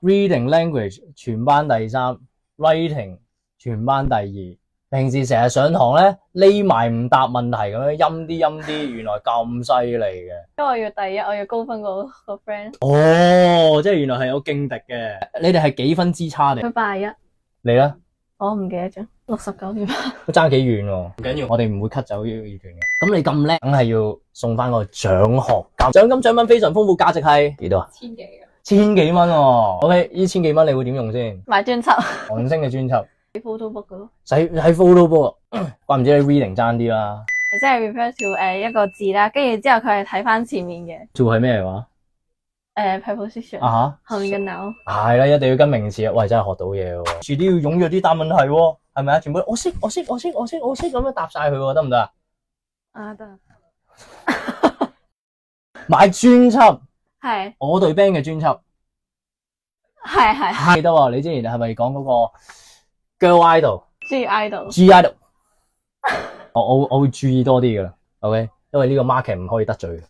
Reading language 全班第3 ，writing 全班第2。平時成日上堂咧，匿埋唔答問題咁樣，陰啲，原來咁犀利嘅。因為我要第1，我要高分個 friend。哦，即係原來係有勁敵嘅。你哋係幾分之差定？佢81。你咧？我唔記得咗，69.8。都爭幾遠喎。唔緊要，我哋唔會 cut 走呢段嘅。咁你咁叻，梗係要送翻個獎學金。獎金獎品非常豐富，價值係幾多啊？1000幾啊？1000幾蚊喎。OK，呢1000幾蚊你會點用先？買專輯。韓星嘅專輯。喺 photo book 噶咯。喺 photo book，怪唔知你 reading 爭啲啦。即係 refer to 一個字啦，跟住之後佢係睇翻前面嘅。做係咩嚟話preposition 啊後面嘅 noun。係啦，一定要跟名詞啊！喂，真係學到嘢喎。遲啲要踴躍啲答問題喎，係咪啊？全部我識咁樣答晒佢喎，得唔得啊？啊，得。買專輯。係。我隊 band 嘅專輯。係。記得喎，你之前係咪講嗰個 Girl Idol？G Idol。我會注意多啲噶啦，OK，因為呢個 market 唔可以得罪。